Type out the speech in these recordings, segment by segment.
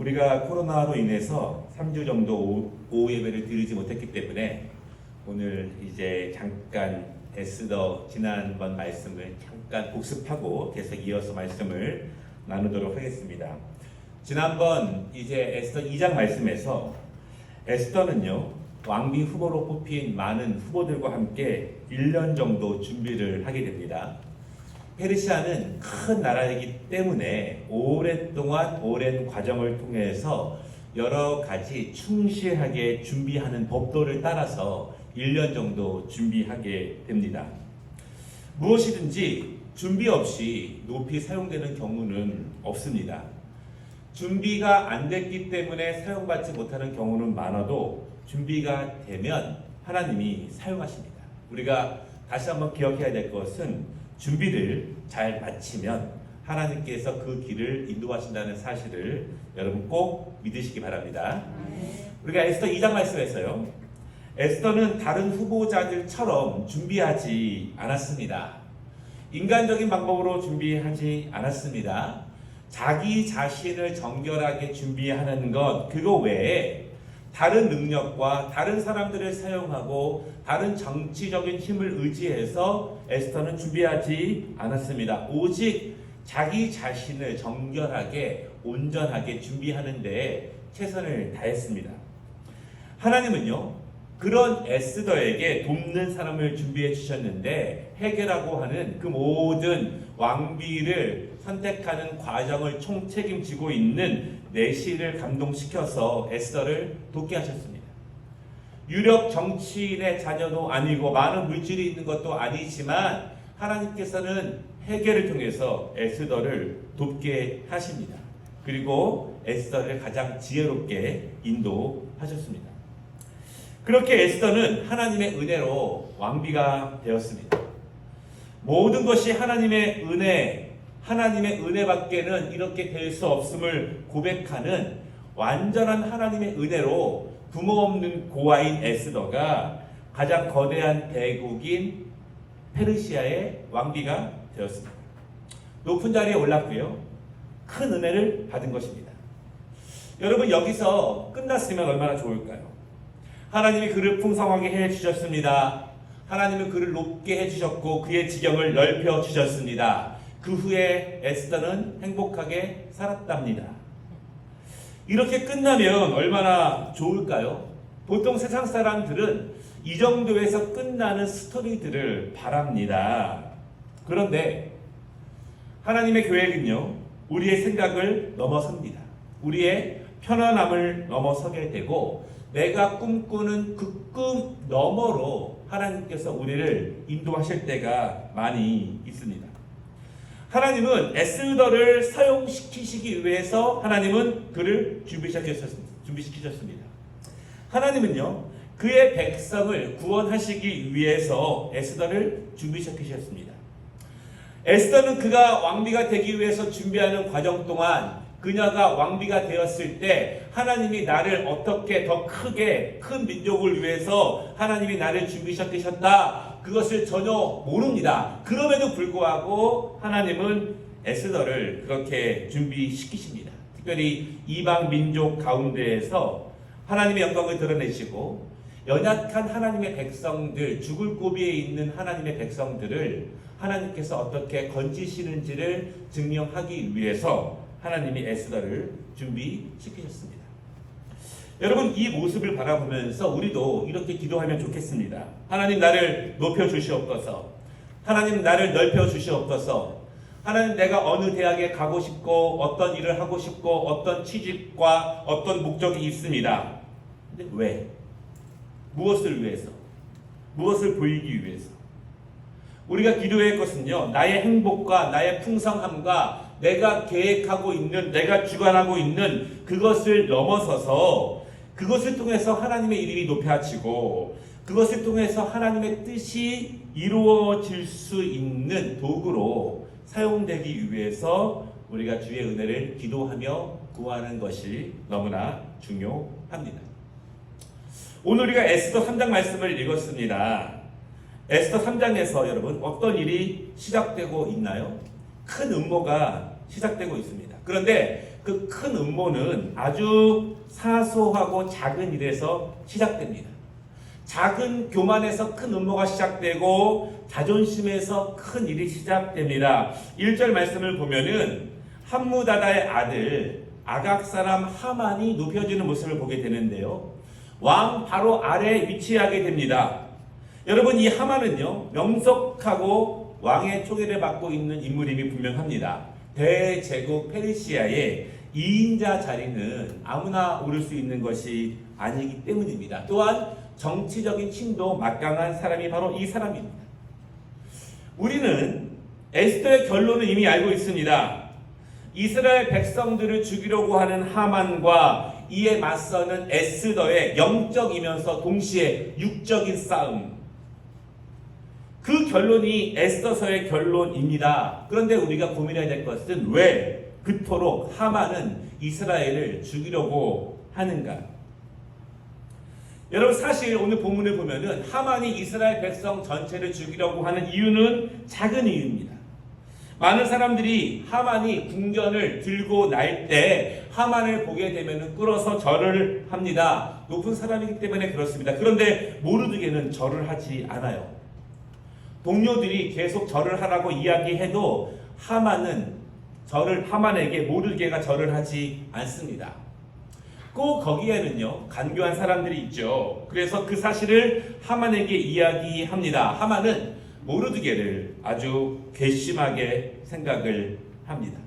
우리가 코로나로 인해서 3주 정도 오후 예배를 드리지 못했기 때문에 오늘 이제 잠깐 에스더 지난번 말씀을 잠깐 복습하고 계속 이어서 말씀을 나누도록 하겠습니다. 지난번 이제 에스더 2장 말씀에서 에스더는요, 왕비 후보로 뽑힌 많은 후보들과 함께 1년 정도 준비를 하게 됩니다. 페르시아는 큰 나라이기 때문에 오랫동안 오랜 과정을 통해서 여러 가지 충실하게 준비하는 법도를 따라서 1년 정도 준비하게 됩니다. 무엇이든지 준비 없이 높이 사용되는 경우는 없습니다. 준비가 안 됐기 때문에 사용받지 못하는 경우는 많아도 준비가 되면 하나님이 사용하십니다. 우리가 다시 한번 기억해야 될 것은 준비를 잘 마치면 하나님께서 그 길을 인도하신다는 사실을 여러분 꼭 믿으시기 바랍니다. 우리가 에스더 2장 말씀에서요, 에스더는 다른 후보자들처럼 준비하지 않았습니다. 인간적인 방법으로 준비하지 않았습니다. 자기 자신을 정결하게 준비하는 것, 그거 외에 다른 능력과 다른 사람들을 사용하고 다른 정치적인 힘을 의지해서 에스더는 준비하지 않았습니다. 오직 자기 자신을 정결하게 온전하게 준비하는 데에 최선을 다했습니다. 하나님은요, 그런 에스더에게 돕는 사람을 준비해 주셨는데 헤게라고 하는 그 모든 왕비를 선택하는 과정을 총책임지고 있는 내시를 감동시켜서 에스더를 돕게 하셨습니다. 유력 정치인의 자녀도 아니고 많은 물질이 있는 것도 아니지만 하나님께서는 헤게를 통해서 에스더를 돕게 하십니다. 그리고 에스더를 가장 지혜롭게 인도하셨습니다. 그렇게 에스더는 하나님의 은혜로 왕비가 되었습니다. 모든 것이 하나님의 은혜밖에는 이렇게 될 수 없음을 고백하는 완전한 하나님의 은혜로 부모 없는 고아인 에스더가 가장 거대한 대국인 페르시아의 왕비가 되었습니다. 높은 자리에 올랐고요, 큰 은혜를 받은 것입니다. 여러분, 여기서 끝났으면 얼마나 좋을까요? 하나님이 그를 풍성하게 해주셨습니다. 하나님은 그를 높게 해주셨고 그의 지경을 넓혀주셨습니다. 그 후에 에스더는 행복하게 살았답니다. 이렇게 끝나면 얼마나 좋을까요? 보통 세상 사람들은 이 정도에서 끝나는 스토리들을 바랍니다. 그런데 하나님의 계획은요, 우리의 생각을 넘어섭니다. 우리의 편안함을 넘어서게 되고 내가 꿈꾸는 그 꿈 너머로 하나님께서 우리를 인도하실 때가 많이 있습니다. 하나님은 에스더를 사용시키시기 위해서 하나님은 그를 준비시키셨습니다. 하나님은요, 그의 백성을 구원하시기 위해서 에스더를 준비시키셨습니다. 에스더는 그가 왕비가 되기 위해서 준비하는 과정 동안 그녀가 왕비가 되었을 때 하나님이 나를 어떻게 더 크게 큰 민족을 위해서 하나님이 나를 준비시키셨다, 그것을 전혀 모릅니다. 그럼에도 불구하고 하나님은 에스더를 그렇게 준비시키십니다. 특별히 이방 민족 가운데에서 하나님의 영광을 드러내시고 연약한 하나님의 백성들, 죽을 고비에 있는 하나님의 백성들을 하나님께서 어떻게 건지시는지를 증명하기 위해서 하나님이 에스더를 준비시키셨습니다. 여러분, 이 모습을 바라보면서 우리도 이렇게 기도하면 좋겠습니다. 하나님, 나를 높여주시옵소서. 하나님, 나를 넓혀주시옵소서. 하나님, 내가 어느 대학에 가고 싶고 어떤 일을 하고 싶고 어떤 취직과 어떤 목적이 있습니다. 근데 왜? 무엇을 위해서? 무엇을 보이기 위해서? 우리가 기도할 것은요, 나의 행복과 나의 풍성함과 내가 계획하고 있는, 내가 주관하고 있는 그것을 넘어서서 그것을 통해서 하나님의 이름이 높여지고 그것을 통해서 하나님의 뜻이 이루어질 수 있는 도구로 사용되기 위해서 우리가 주의 은혜를 기도하며 구하는 것이 너무나 중요합니다. 오늘 우리가 에스더 3장 말씀을 읽었습니다. 에스더 3장에서 여러분 어떤 일이 시작되고 있나요? 큰 음모가 시작되고 있습니다. 그런데 그 큰 음모는 아주 사소하고 작은 일에서 시작됩니다. 작은 교만에서 큰 음모가 시작되고 자존심에서 큰 일이 시작됩니다. 1절 말씀을 보면은 함무다다의 아들 아각 사람 하만이 눕혀지는 모습을 보게 되는데요. 왕 바로 아래에 위치하게 됩니다. 여러분, 이 하만은요, 명석하고 왕의 총애를 받고 있는 인물임이 분명합니다. 대제국 페르시아의 2인자 자리는 아무나 오를 수 있는 것이 아니기 때문입니다. 또한 정치적인 힘도 막강한 사람이 바로 이 사람입니다. 우리는 에스더의 결론을 이미 알고 있습니다. 이스라엘 백성들을 죽이려고 하는 하만과 이에 맞서는 에스더의 영적이면서 동시에 육적인 싸움. 그 결론이 에스더서의 결론입니다. 그런데 우리가 고민해야 될 것은 왜 그토록 하만은 이스라엘을 죽이려고 하는가? 여러분, 사실 오늘 본문을 보면은 하만이 이스라엘 백성 전체를 죽이려고 하는 이유는 작은 이유입니다. 많은 사람들이 하만이 궁전을 들고 날 때 하만을 보게 되면 끌어서 절을 합니다. 높은 사람이기 때문에 그렇습니다. 그런데 모르드게는 절을 하지 않아요. 동료들이 계속 절을 하라고 이야기해도 하만에게 모르드게가 절을 하지 않습니다. 꼭 거기에는요, 간교한 사람들이 있죠. 그래서 그 사실을 하만에게 이야기합니다. 하만은 모르드게를 아주 괘씸하게 생각을 합니다.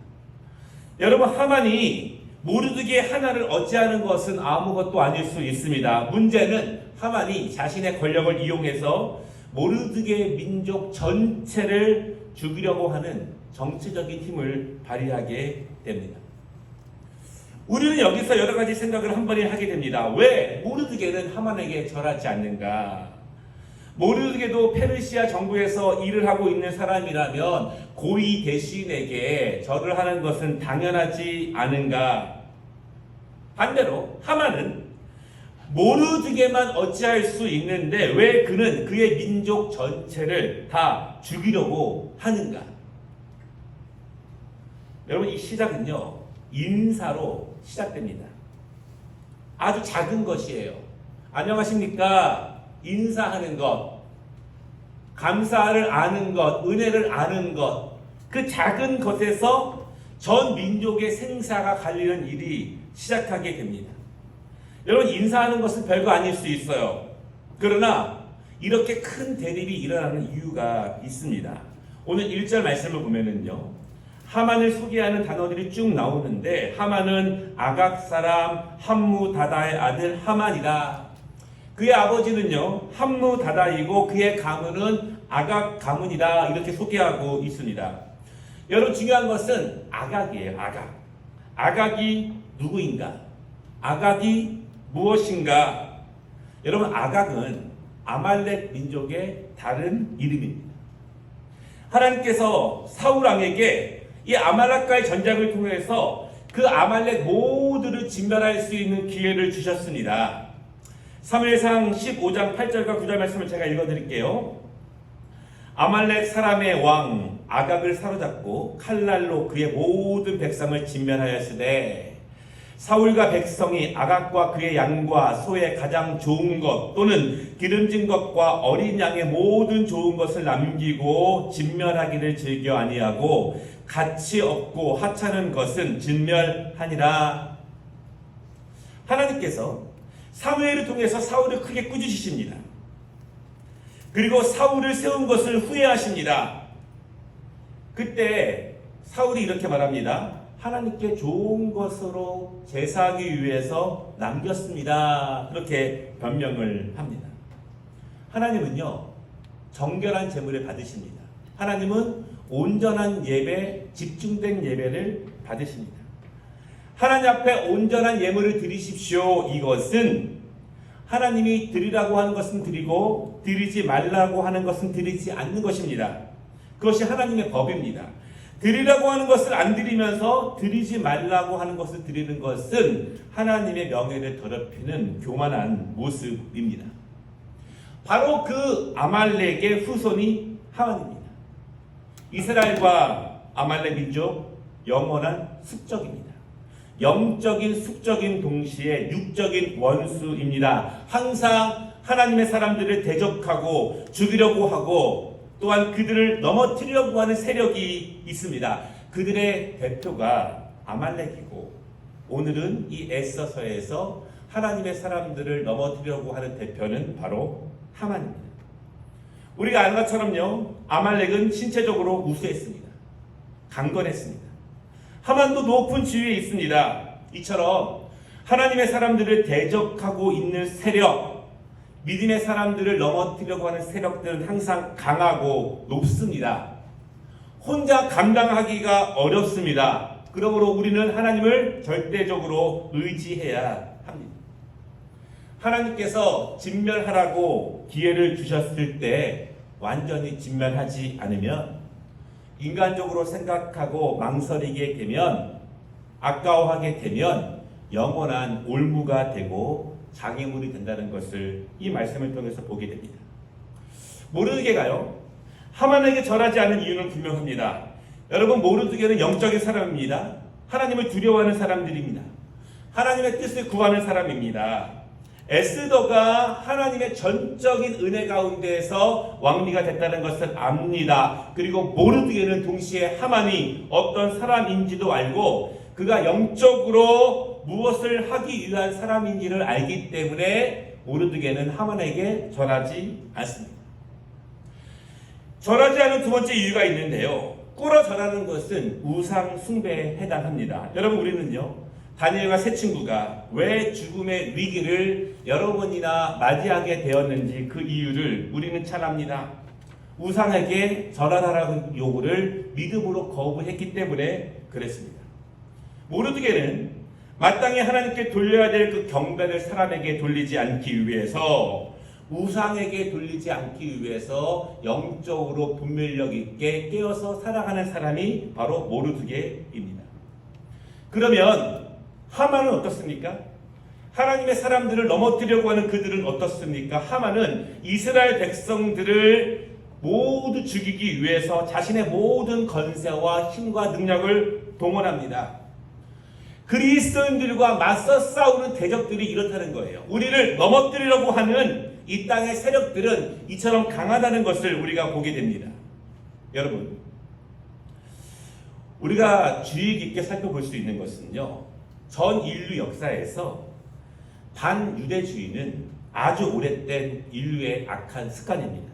여러분, 하만이 모르드게 하나를 어찌하는 것은 아무것도 아닐 수 있습니다. 문제는 하만이 자신의 권력을 이용해서 모르드게 민족 전체를 죽이려고 하는 정치적인 힘을 발휘하게 됩니다. 우리는 여기서 여러 가지 생각을 한 번에 하게 됩니다. 왜 모르드게는 하만에게 절하지 않는가? 모르드게도 페르시아 정부에서 일을 하고 있는 사람이라면 고위 대신에게 절을 하는 것은 당연하지 않은가? 반대로 하만은 모르드게만 어찌할 수 있는데 왜 그는 그의 민족 전체를 다 죽이려고 하는가? 여러분, 이 시작은요, 인사로 시작됩니다. 아주 작은 것이에요. 안녕하십니까? 인사하는 것, 감사를 아는 것, 은혜를 아는 것, 그 작은 것에서 전 민족의 생사가 갈리는 일이 시작하게 됩니다. 여러분, 인사하는 것은 별거 아닐 수 있어요. 그러나 이렇게 큰 대립이 일어나는 이유가 있습니다. 오늘 1절 말씀을 보면은요, 하만을 소개하는 단어들이 쭉 나오는데, 하만은 아각 사람 함무다다의 아들 하만이다. 그의 아버지는요, 함무다다이고 그의 가문은 아각 가문이다. 이렇게 소개하고 있습니다. 여러분, 중요한 것은 아각이에요. 아각이 누구인가? 아각이 무엇인가? 여러분, 아각은 아말렉 민족의 다른 이름입니다. 하나님께서 사울 왕에게 이 아말렉과의 전쟁을 통해서 그 아말렉 모두를 진멸할 수 있는 기회를 주셨습니다. 사무엘상 15장 8절과 9절 말씀을 제가 읽어드릴게요. 아말렉 사람의 왕 아각을 사로잡고 칼날로 그의 모든 백성을 진멸하였으되 사울과 백성이 아각과 그의 양과 소의 가장 좋은 것 또는 기름진 것과 어린 양의 모든 좋은 것을 남기고 진멸하기를 즐겨 아니하고 가치 없고 하찮은 것은 진멸하니라. 하나님께서 사무엘을 통해서 사울을 크게 꾸짖으십니다. 그리고 사울을 세운 것을 후회하십니다. 그때 사울이 이렇게 말합니다. 하나님께 좋은 것으로 제사하기 위해서 남겼습니다. 그렇게 변명을 합니다. 하나님은요, 정결한 제물을 받으십니다. 하나님은 온전한 예배, 집중된 예배를 받으십니다. 하나님 앞에 온전한 예물을 드리십시오. 이것은 하나님이 드리라고 하는 것은 드리고 드리지 말라고 하는 것은 드리지 않는 것입니다. 그것이 하나님의 법입니다. 드리라고 하는 것을 안 드리면서 드리지 말라고 하는 것을 드리는 것은 하나님의 명예를 더럽히는 교만한 모습입니다. 바로 그 아말렉의 후손이 하만입니다. 이스라엘과 아말렉 민족 영원한 숙적입니다. 영적인 숙적인 동시에 육적인 원수입니다. 항상 하나님의 사람들을 대적하고 죽이려고 하고 또한 그들을 넘어뜨리려고 하는 세력이 있습니다. 그들의 대표가 아말렉이고 오늘은 이 에스더서에서 하나님의 사람들을 넘어뜨리려고 하는 대표는 바로 하만입니다. 우리가 아는 것처럼요, 아말렉은 신체적으로 우수했습니다. 강건했습니다. 하만도 높은 지위에 있습니다. 이처럼 하나님의 사람들을 대적하고 있는 세력, 믿음의 사람들을 넘어뜨리려고 하는 세력들은 항상 강하고 높습니다. 혼자 감당하기가 어렵습니다. 그러므로 우리는 하나님을 절대적으로 의지해야 합니다. 하나님께서 진멸하라고 기회를 주셨을 때 완전히 진멸하지 않으면 인간적으로 생각하고 망설이게 되면 아까워하게 되면 영원한 올무가 되고 장애물이 된다는 것을 이 말씀을 통해서 보게 됩니다. 모르드게가요, 하만에게 절하지 않은 이유는 분명합니다. 여러분, 모르드게는 영적인 사람입니다. 하나님을 두려워하는 사람들입니다. 하나님의 뜻을 구하는 사람입니다. 에스더가 하나님의 전적인 은혜 가운데에서 왕비가 됐다는 것을 압니다. 그리고 모르드게는 동시에 하만이 어떤 사람인지도 알고 그가 영적으로 무엇을 하기 위한 사람인지를 알기 때문에 모르드게는 하만에게 절하지 않습니다. 절하지 않은 두 번째 이유가 있는데요, 꿇어 절하는 것은 우상 숭배에 해당합니다. 여러분, 우리는요, 다니엘과 세 친구가 왜 죽음의 위기를 여러 번이나 맞이하게 되었는지 그 이유를 우리는 잘 압니다. 우상에게 절하라는 요구를 믿음으로 거부했기 때문에 그랬습니다. 모르드게는 마땅히 하나님께 돌려야 될 그 경배를 사람에게 돌리지 않기 위해서, 우상에게 돌리지 않기 위해서 영적으로 분별력 있게 깨어서 살아가는 사람이 바로 모르드게입니다. 그러면 하만은 어떻습니까? 하나님의 사람들을 넘어뜨리려고 하는 그들은 어떻습니까? 하만은 이스라엘 백성들을 모두 죽이기 위해서 자신의 모든 권세와 힘과 능력을 동원합니다. 그리스도인들과 맞서 싸우는 대적들이 이렇다는 거예요. 우리를 넘어뜨리려고 하는 이 땅의 세력들은 이처럼 강하다는 것을 우리가 보게 됩니다. 여러분, 우리가 주의 깊게 살펴볼 수 있는 것은요, 전 인류 역사에서 반유대주의는 아주 오랫된 인류의 악한 습관입니다.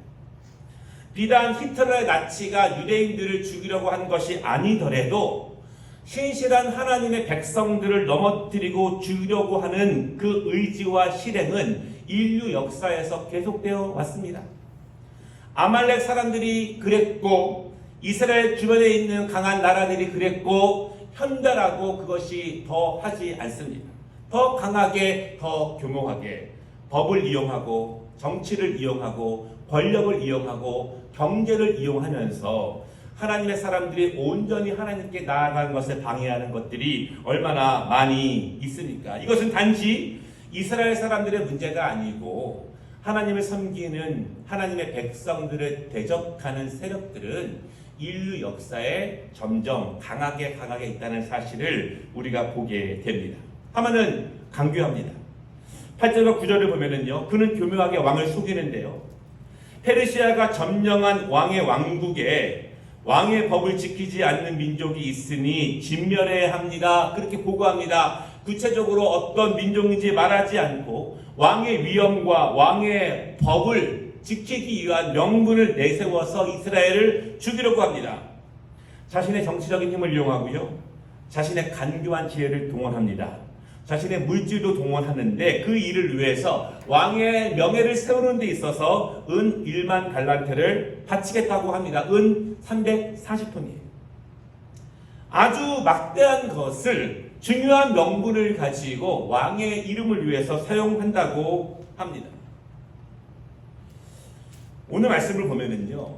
비단 히틀러의 나치가 유대인들을 죽이려고 한 것이 아니더라도 신실한 하나님의 백성들을 넘어뜨리고 죽이려고 하는 그 의지와 실행은 인류 역사에서 계속되어 왔습니다. 아말렉 사람들이 그랬고 이스라엘 주변에 있는 강한 나라들이 그랬고 현대라고 그것이 더 하지 않습니다. 더 강하게, 더 교묘하게 법을 이용하고 정치를 이용하고 권력을 이용하고 경제를 이용하면서 하나님의 사람들이 온전히 하나님께 나아가는 것을 방해하는 것들이 얼마나 많이 있습니까? 이것은 단지 이스라엘 사람들의 문제가 아니고 하나님을 섬기는 하나님의 백성들을 대적하는 세력들은 인류 역사에 점점 강하게 있다는 사실을 우리가 보게 됩니다. 하만은 강교합니다. 8절과 9절을 보면은요, 그는 교묘하게 왕을 속이는데요, 페르시아가 점령한 왕의 왕국에 왕의 법을 지키지 않는 민족이 있으니 진멸해야 합니다. 그렇게 보고합니다. 구체적으로 어떤 민족인지 말하지 않고 왕의 위엄과 왕의 법을 지키기 위한 명분을 내세워서 이스라엘을 죽이려고 합니다. 자신의 정치적인 힘을 이용하고요, 자신의 간교한 지혜를 동원합니다. 자신의 물질도 동원하는데 그 일을 위해서 왕의 명예를 세우는 데 있어서 은 1만 달란트를 바치겠다고 합니다. 은 340톤이에요. 아주 막대한 것을 중요한 명분을 가지고 왕의 이름을 위해서 사용한다고 합니다. 오늘 말씀을 보면은요,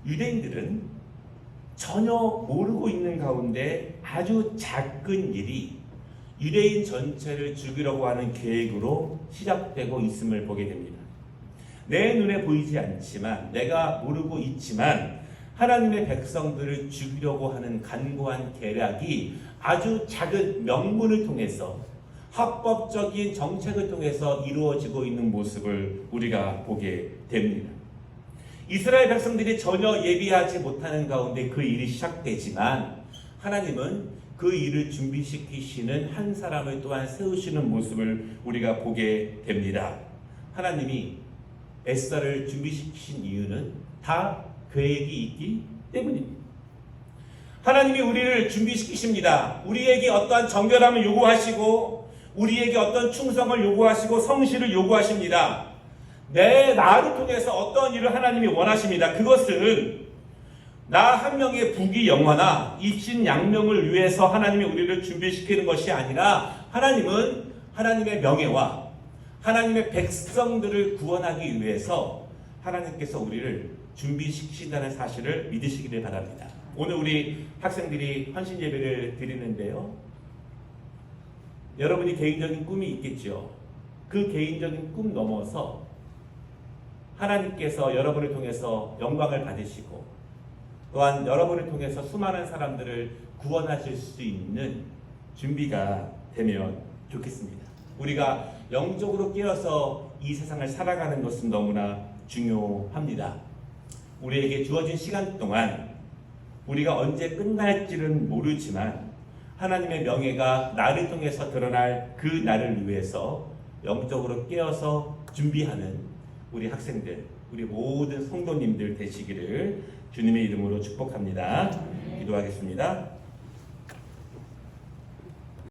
유대인들은 전혀 모르고 있는 가운데 아주 작은 일이 유대인 전체를 죽이려고 하는 계획으로 시작되고 있음을 보게 됩니다. 내 눈에 보이지 않지만, 내가 모르고 있지만 하나님의 백성들을 죽이려고 하는 간고한 계략이 아주 작은 명분을 통해서 합법적인 정책을 통해서 이루어지고 있는 모습을 우리가 보게 됩니다. 이스라엘 백성들이 전혀 예비하지 못하는 가운데 그 일이 시작되지만 하나님은 그 일을 준비시키시는 한 사람을 또한 세우시는 모습을 우리가 보게 됩니다. 하나님이 에스더를 준비시키신 이유는 다 계획이 있기 때문입니다. 하나님이 우리를 준비시키십니다. 우리에게 어떠한 정결함을 요구하시고 우리에게 어떤 충성을 요구하시고 성실을 요구하십니다. 나를 통해서 어떤 일을 하나님이 원하십니다. 그것은 나 한 명의 부귀영화나 입신양명을 위해서 하나님이 우리를 준비시키는 것이 아니라 하나님은 하나님의 명예와 하나님의 백성들을 구원하기 위해서 하나님께서 우리를 준비시키신다는 사실을 믿으시기를 바랍니다. 오늘 우리 학생들이 헌신 예배를 드리는데요. 여러분이 개인적인 꿈이 있겠죠. 그 개인적인 꿈 넘어서 하나님께서 여러분을 통해서 영광을 받으시고 또한 여러분을 통해서 수많은 사람들을 구원하실 수 있는 준비가 되면 좋겠습니다. 우리가 영적으로 깨어서 이 세상을 살아가는 것은 너무나 중요합니다. 우리에게 주어진 시간 동안 우리가 언제 끝날지는 모르지만 하나님의 명예가 나를 통해서 드러날 그 날을 위해서 영적으로 깨어서 준비하는 우리 학생들, 우리 모든 성도님들 되시기를 주님의 이름으로 축복합니다. 기도하겠습니다.